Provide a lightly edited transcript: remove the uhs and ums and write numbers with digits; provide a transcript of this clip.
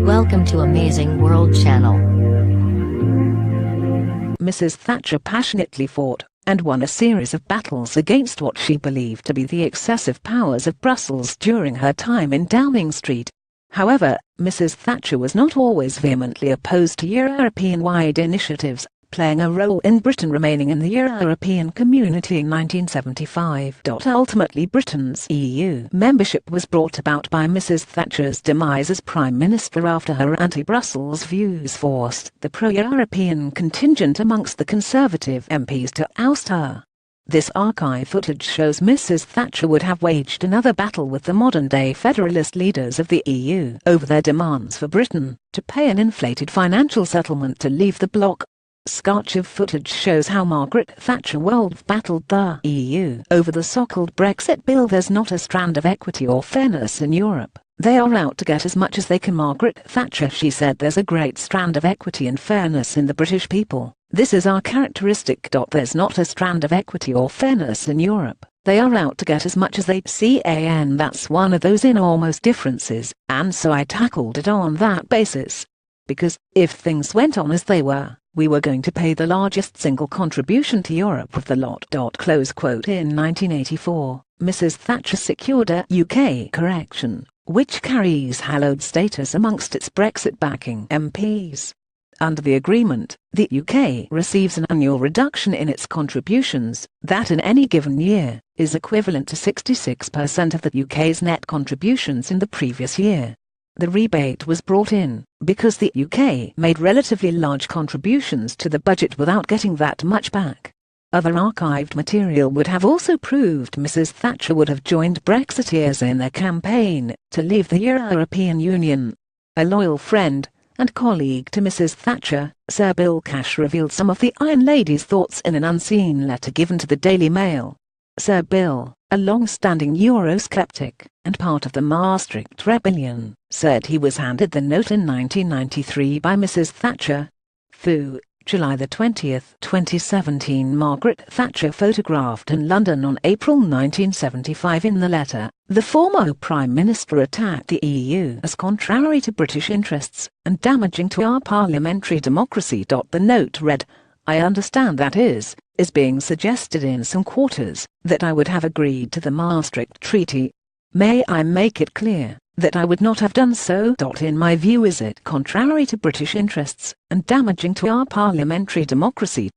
Welcome to Amazing World Channel. Mrs. Thatcher passionately fought and won a series of battles against what she believed to be the excessive powers of Brussels during her time in Downing Street. However, Mrs. Thatcher was not always vehemently opposed to European-wide initiatives, playing a role in Britain remaining in the European Community in 1975. Ultimately, Britain's EU membership was brought about by Mrs. Thatcher's demise as Prime Minister after her anti-Brussels views forced the pro-European contingent amongst the Conservative MPs to oust her. This archive footage shows Mrs. Thatcher would have waged another battle with the modern-day federalist leaders of the EU over their demands for Britain to pay an inflated financial settlement to leave the bloc. Archive footage shows how Margaret Thatcher battled the EU over the so-called Brexit bill. There's not a strand of equity or fairness in Europe. They are out to get as much as they can. Margaret Thatcher, she said, there's a great strand of equity and fairness in the British people. This is our characteristic. There's not a strand of equity or fairness in Europe. They are out to get as much as they can. That's one of those enormous differences, and so I tackled it on that basis. Because, if things went on as they were, we were going to pay the largest single contribution to Europe of the lot. Close quote. In 1984, Mrs. Thatcher secured a UK correction, which carries hallowed status amongst its Brexit-backing MPs. Under the agreement, the UK receives an annual reduction in its contributions that in any given year is equivalent to 66% of the UK's net contributions in the previous year. The rebate was brought in because the UK made relatively large contributions to the budget without getting that much back. Other archived material would have also proved Mrs. Thatcher would have joined Brexiteers in their campaign to leave the European Union. A loyal friend and colleague to Mrs. Thatcher, Sir Bill Cash, revealed some of the Iron Lady's thoughts in an unseen letter given to the Daily Mail. Sir Bill, a long-standing Eurosceptic and part of the Maastricht Rebellion, said he was handed the note in 1993 by Mrs. Thatcher. Fu, July 20, 2017. Margaret Thatcher photographed in London on April 1975. In the letter, the former Prime Minister attacked the EU as contrary to British interests and damaging to our parliamentary democracy. The note read, "I understand that is being suggested in some quarters that I would have agreed to the Maastricht Treaty. May I make it clear that I would not have done so. In my view, is it contrary to British interests and damaging to our parliamentary democracy